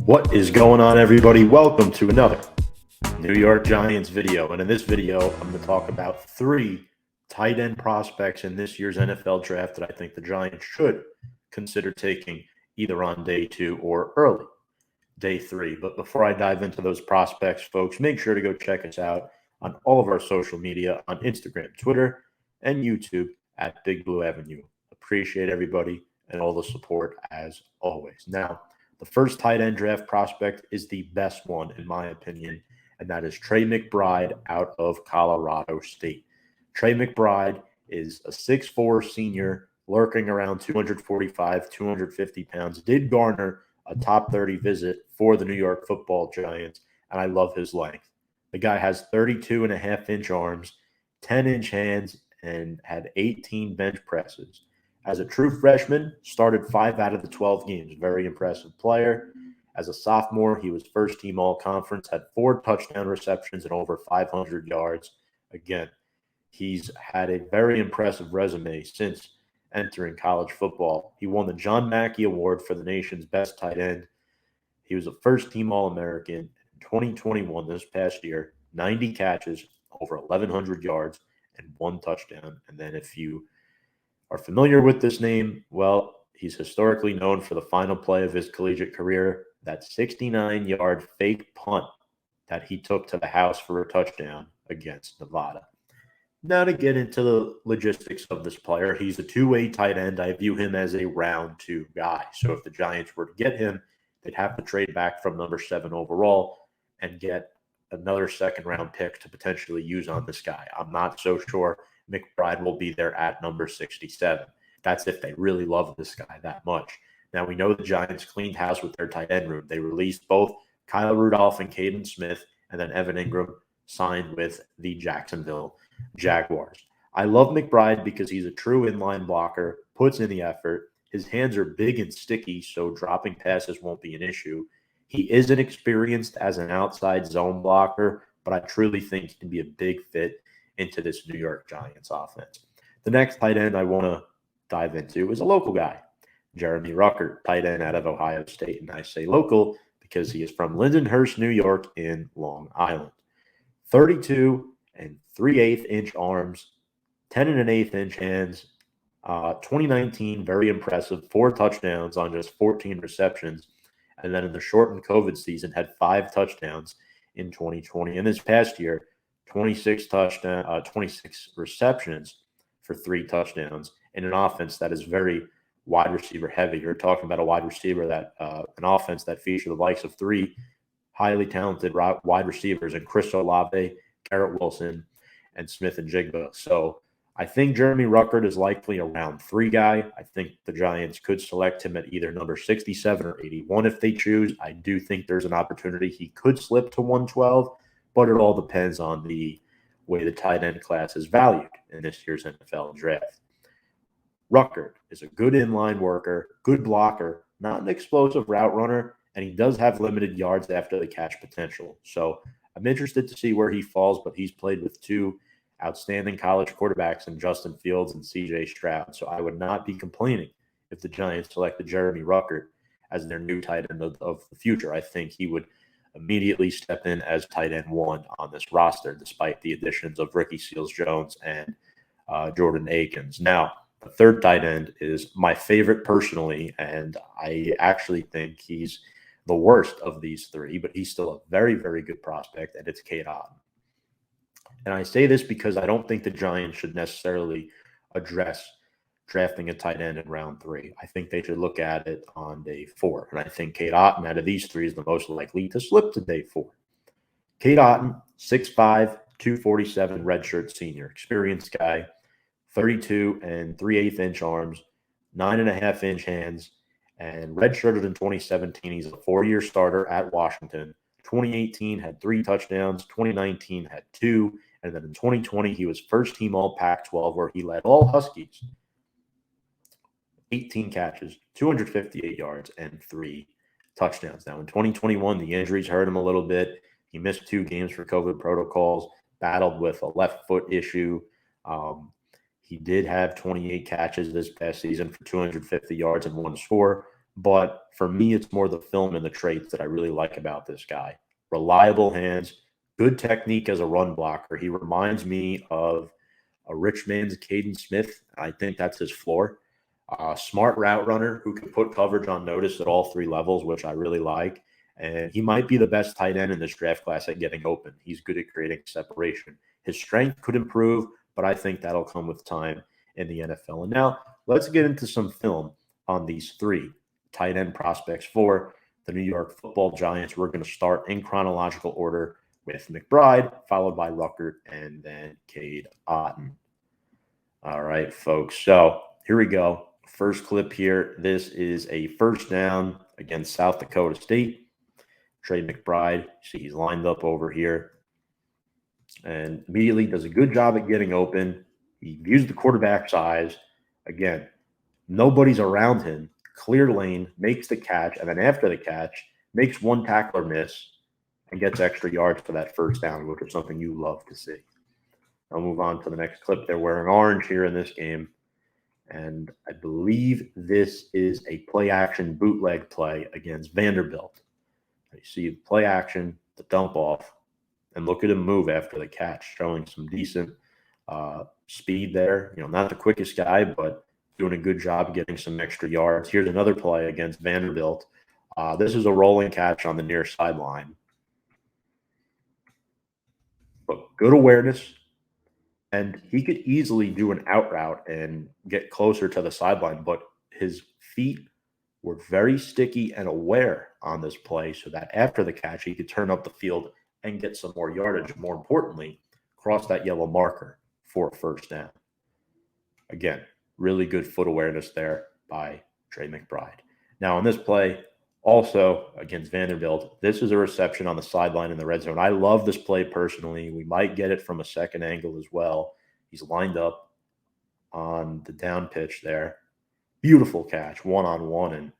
What is going on, everybody? Welcome to another New York Giants video. And in this video, I'm going to talk about three tight end prospects in this year's NFL draft that I think the Giants should consider taking either on day 2 or early day 3. But before I dive into those prospects, folks, make sure to go check us out on all of our social media on Instagram, Twitter, and YouTube at Big Blue Avenue. Appreciate everybody and all the support as always. Now, the first tight end draft prospect is the best one, in my opinion, and that is Trey Mcbride out of Colorado State. Trey Mcbride is a 6'4 senior, lurking around 245, 250 pounds, did garner a top 30 visit for the New York Football Giants, and I love his length. The guy has 32.5-inch arms, 10-inch hands, and had 18 bench presses. As a true freshman, started 5 out of the 12 games. Very impressive player. As a sophomore, he was first-team all-conference, had 4 touchdown receptions and over 500 yards. Again, he's had a very impressive resume since entering college football. He won the John Mackey Award for the nation's best tight end. He was a first-team All-American in 2021, this past year, 90 catches, over 1,100 yards, and 1 touchdown. And then if you are familiar with this name, well, he's historically known for the final play of his collegiate career, that 69-yard fake punt that he took to the house for a touchdown against Nevada. Now to get into the logistics of this player, he's a two-way tight end. I view him as a round 2 guy. So if the Giants were to get him, they'd have to trade back from number 7 overall and get another second-round pick to potentially use on this guy. I'm not so sure Mcbride will be there at number 67. That's if they really love this guy that much. Now, we know the Giants cleaned house with their tight end room. They released both Kyle Rudolph and Cade Smith, and then Evan Ingram signed with the Jacksonville Jaguars. I love McBride because he's a true inline blocker, puts in the effort. His hands are big and sticky, so dropping passes won't be an issue. He isn't experienced as an outside zone blocker, but I truly think he can be a big fit into this New York Giants offense. The next tight end I want to dive into is a local guy, Jeremy Rucker, tight end out of Ohio State. And I say local because he is from Lindenhurst, New York in Long Island. 32 and 3/8-inch arms, 10 and an 1/8-inch hands. 2019, very impressive, 4 touchdowns on just 14 receptions. And then in the shortened COVID season, had 5 touchdowns in 2020. And this past year, 26 receptions for 3 touchdowns in an offense that is very wide receiver heavy. You're talking about a wide receiver that an offense that featured the likes of 3 highly talented wide receivers in Chris Olave, Garrett Wilson, and Smith and Jigba. So I think Jeremy Ruckert is likely a round 3 guy. I think the Giants could select him at either number 67 or 81 if they choose. I do think there's an opportunity he could slip to 112, but it all depends on the way the tight end class is valued in this year's NFL draft. Rucker is a good inline worker, good blocker, not an explosive route runner, and he does have limited yards after the catch potential. So I'm interested to see where he falls, but he's played with 2 outstanding college quarterbacks in Justin Fields and C.J. Stroud. So I would not be complaining if the Giants selected Jeremy Ruckert as their new tight end of the future. I think he would immediately step in as tight end 1 on this roster, despite the additions of Ricky Seals-Jones and Jordan Akins. Now, the third tight end is my favorite personally, and I actually think he's the worst of these 3, but he's still a very, very good prospect, and it's Cade Otton. And I say this because I don't think the Giants should necessarily address drafting a tight end in round 3. I think they should look at it on day 4. And I think Cade Otton out of these 3 is the most likely to slip to day 4. Cade Otton, 6'5", 247 redshirt senior, experienced guy, 32 and 3/8-inch arms, 9.5-inch hands, and redshirted in 2017. He's a 4-year starter at Washington. 2018 had 3 touchdowns, 2019 had 2, and then in 2020 he was first team all Pac-12 where he led all Huskies. 18 catches, 258 yards, and 3 touchdowns. Now in 2021, the injuries hurt him a little bit. He missed 2 games for COVID protocols, battled with a left foot issue. He did have 28 catches this past season for 250 yards and 1 score, But for me, it's more the film and the traits that I really like about this guy. Reliable hands, good technique as a run blocker. He reminds me of a rich man's Caden Smith. I think that's his floor. Smart route runner who can put coverage on notice at all three levels, which I really like. And he might be the best tight end in this draft class at getting open. He's good at creating separation. His strength could improve, but I think that'll come with time in the NFL. And now let's get into some film on these three tight end prospects for the New York Football Giants. We're going to start in chronological order with McBride, followed by Ruckert, and then Cade Otten. All right, folks. So here we go. First clip here. This is a first down against South Dakota State. Trey McBride, see he's lined up over here and immediately does a good job at getting open. He views the quarterback's eyes. Again, nobody's around him. Clear lane, makes the catch, and then after the catch, makes one tackler miss and gets extra yards for that first down, which is something you love to see. I'll move on to the next clip. They're wearing orange here in this game. And I believe this is a play-action bootleg play against Vanderbilt. You see the play action, the dump off, and look at him move after the catch, showing some decent speed there. You know, not the quickest guy, but doing a good job getting some extra yards. Here's another play against Vanderbilt. This is a rolling catch on the near sideline. But good awareness, and he could easily do an out route and get closer to the sideline, but his feet were very sticky and aware on this play so that after the catch, he could turn up the field and get some more yardage. More importantly, cross that yellow marker for a first down. Again, really good foot awareness there by Trey McBride. Now on this play, also against Vanderbilt, this is a reception on the sideline in the red zone. I love this play personally. We might get it from a second angle as well. He's lined up on the down pitch there. Beautiful catch, one-on-one, and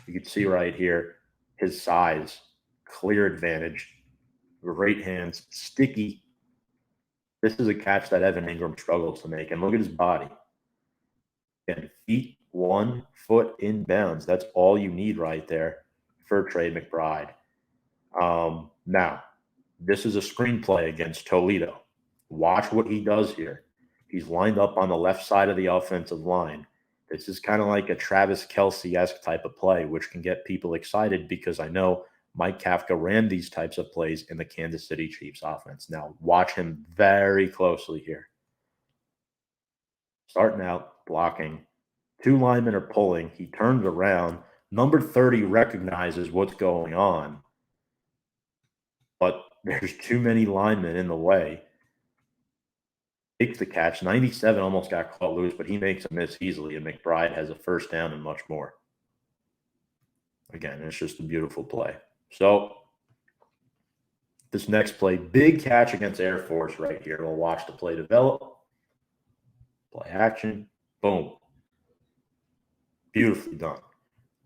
you can see right here his size, clear advantage, great hands, sticky. This is a catch that Evan Ingram struggles to make, and look at his body. And feet, 1 foot in bounds. That's all you need right there for Trey McBride. Now, this is a screenplay against Toledo. Watch what he does here. He's lined up on the left side of the offensive line. This is kind of like a Travis Kelce-esque type of play, which can get people excited because I know Mike Kafka ran these types of plays in the Kansas City Chiefs offense. Now, watch him very closely here. Starting out, blocking. 2 linemen are pulling. He turns around. Number 30 recognizes what's going on, but there's too many linemen in the way. Takes the catch. 97 almost got caught loose, but he makes a miss easily, and McBride has a first down and much more. Again, it's just a beautiful play. So this next play, big catch against Air Force right here. We'll watch the play develop. Play action. Boom. Beautifully done.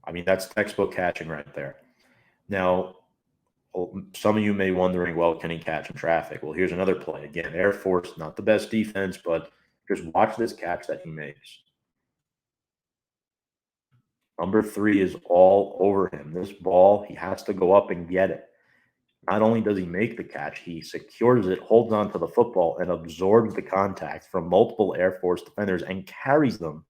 I mean, that's textbook catching right there. Now, some of you may be wondering, well, can he catch in traffic? Well, here's another play. Again, Air Force, not the best defense, but just watch this catch that he makes. Number 3 is all over him. This ball, he has to go up and get it. Not only does he make the catch, he secures it, holds on to the football, and absorbs the contact from multiple Air Force defenders and carries them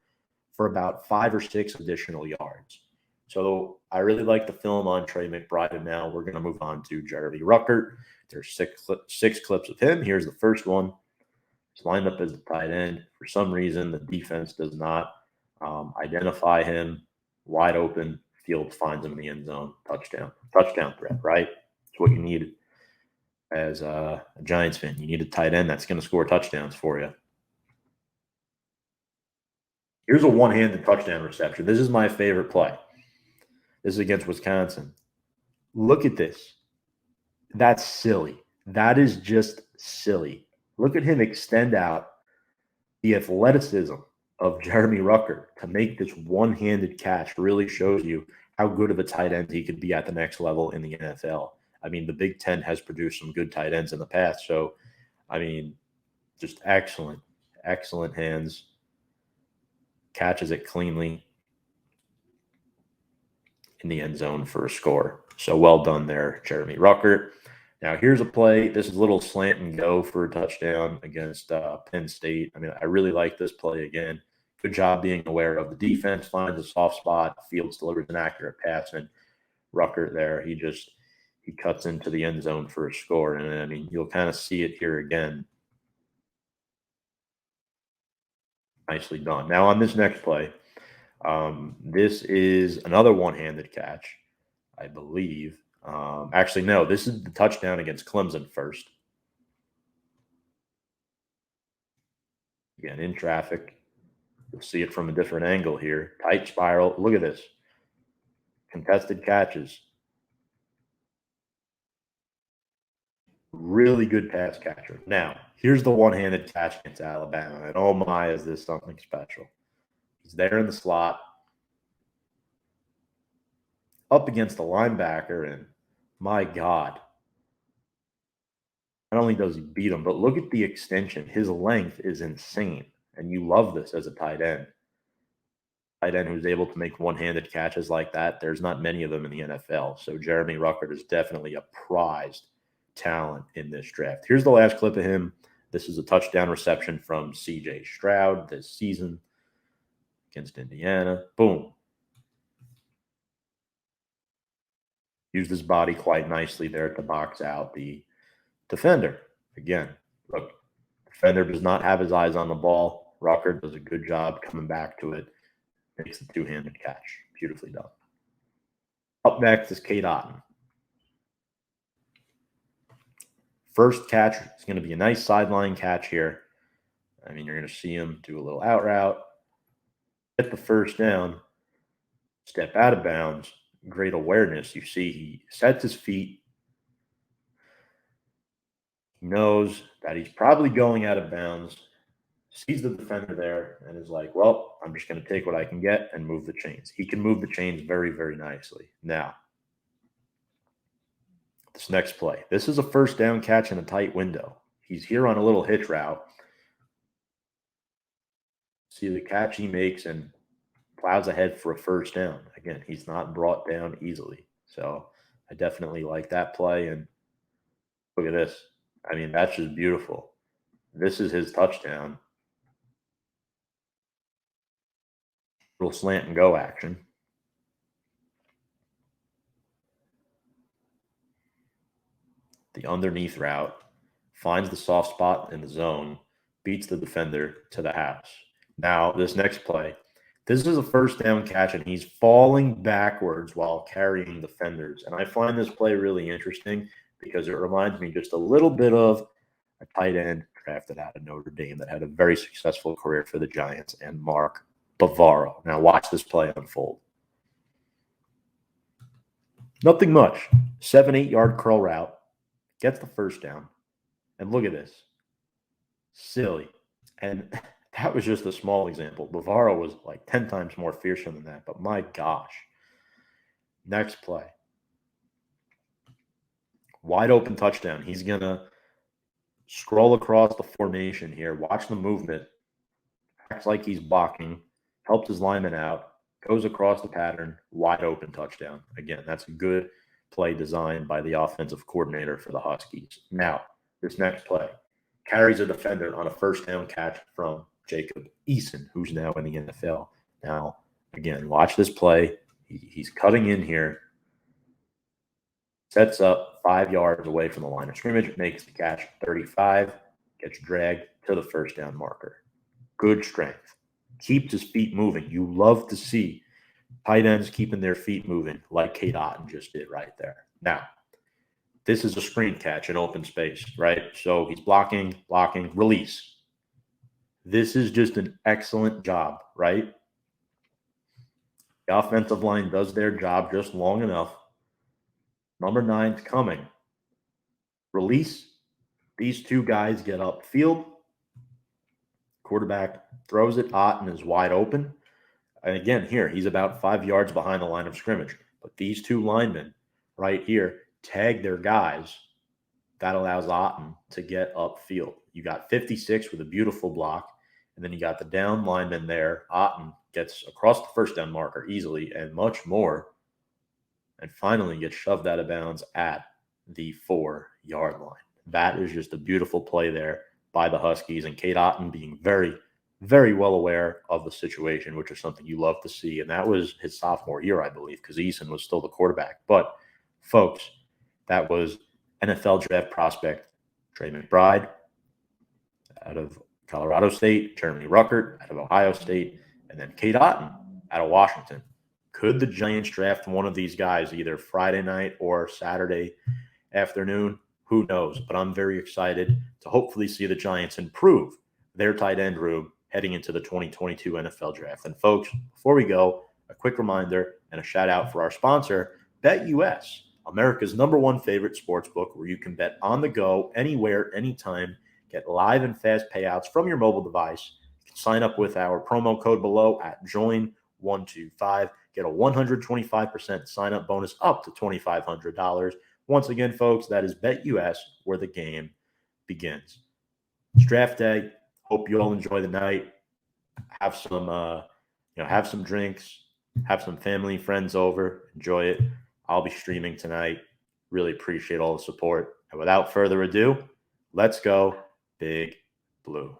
for about 5 or 6 additional yards. So I really like the film on Trey McBride, and now we're going to move on to Jeremy Ruckert. There's six clips of him. Here's the first one. He's lined up as the tight end. For some reason, the defense does not identify him. Wide open. Fields finds him in the end zone. Touchdown. Touchdown threat, right? That's what you need as a Giants fan. You need a tight end that's going to score touchdowns for you. Here's a one-handed touchdown reception. This is my favorite play. This is against Wisconsin. Look at this. That's silly. That is just silly. Look at him extend out the athleticism of Jeremy Rucker to make this one-handed catch. Really shows you how good of a tight end he could be at the next level in the NFL. I mean, the Big Ten has produced some good tight ends in the past. So, I mean, just excellent, excellent hands. Catches it cleanly. in the end zone for a score. So well done there, Jeremy Ruckert. Now here's a play. This is a little slant and go for a touchdown against Penn State. I mean, I really like this play again. Good job being aware of the defense, finds a soft spot, Fields delivers an accurate pass, and Rucker there, he cuts into the end zone for a score. And I mean, you'll kind of see it here again. Nicely done. Now on this next play, this is another one-handed catch, I believe. Actually, no, this is the touchdown against Clemson first. Again, in traffic. You'll see it from a different angle here. Tight spiral. Look at this. Contested catches. Really good pass catcher. Now, here's the one-handed catch against Alabama. And oh my, is this something special. He's there in the slot. Up against the linebacker, and my God. Not only does he beat him, but look at the extension. His length is insane. And you love this as a tight end. Tight end who's able to make one-handed catches like that. There's not many of them in the NFL. So Jeremy Ruckert is definitely a prized talent in this draft. Here's the last clip of him. This is a touchdown reception from C.J. Stroud this season against Indiana. Boom. Used his body quite nicely there to box out the defender. Again, look, defender does not have his eyes on the ball. Rucker does a good job coming back to it. Makes the two-handed catch. Beautifully done. Up next is Cade Otten. First catch is going to be a nice sideline catch here. I mean, you're going to see him do a little out route, get the first down, step out of bounds. Great awareness. You see he sets his feet. He knows that he's probably going out of bounds, sees the defender there, and is like, well, I'm just going to take what I can get and move the chains. He can move the chains very, very nicely. Now, this next play. This is a first down catch in a tight window. He's here on a little hitch route. See the catch he makes and plows ahead for a first down. Again, he's not brought down easily. So I definitely like that play. And look at this. I mean, that's just beautiful. This is his touchdown. Little slant and go action. The underneath route, finds the soft spot in the zone, beats the defender to the house. Now, this next play, this is a first down catch, and he's falling backwards while carrying defenders. And I find this play really interesting because it reminds me just a little bit of a tight end drafted out of Notre Dame that had a very successful career for the Giants, and Mark Bavaro. Now, watch this play unfold. Nothing much. 7-8 yard curl route. Gets the first down. And look at this. Silly. And that was just a small example. Bavaro was like 10 times more fearsome than that. But my gosh. Next play. Wide open touchdown. He's going to scroll across the formation here. Watch the movement. Acts like he's blocking. Helps his lineman out. Goes across the pattern. Wide open touchdown. Again, that's a good play designed by the offensive coordinator for the Huskies. Now, this next play carries a defender on a first down catch from Jacob Eason, who's now in the NFL. Now, again, watch this play. He's cutting in here, sets up 5 yards away from the line of scrimmage, makes the catch 35, gets dragged to the first down marker. Good strength. Keeps his feet moving. You love to see tight ends keeping their feet moving like Cade Otten just did right there. Now, this is a screen catch in open space, right? So he's blocking, release. This is just an excellent job, right? The offensive line does their job just long enough. Number 9's coming. Release. These two guys get upfield. Quarterback throws it. Otten is wide open. And again, here, he's about 5 yards behind the line of scrimmage. But these two linemen right here tag their guys. That allows Otten to get upfield. You got 56 with a beautiful block. And then you got the down lineman there. Otten gets across the first down marker easily and much more. and finally gets shoved out of bounds at the 4-yard line. That is just a beautiful play there by the Huskies, and Cade Otten being very, very well aware of the situation, which is something you love to see. And that was his sophomore year, I believe, because Eason was still the quarterback. But, folks, that was NFL draft prospect Trey McBride out of Colorado State, Jeremy Ruckert out of Ohio State, and then Cade Otten out of Washington. Could the Giants draft one of these guys either Friday night or Saturday afternoon? Who knows? But I'm very excited to hopefully see the Giants improve their tight end room heading into the 2022 NFL Draft. And folks, before we go, a quick reminder and a shout out for our sponsor, BetUS, America's #1 favorite sports book where you can bet on the go, anywhere, anytime, get live and fast payouts from your mobile device. You can sign up with our promo code below at JOIN125. Get a 125% sign-up bonus up to $2,500. Once again, folks, that is BetUS, where the game begins. It's draft day. Hope you all enjoy the night. Have some, have some drinks. Have some family, friends over. Enjoy it. I'll be streaming tonight. Really appreciate all the support. And without further ado, let's go Big Blue.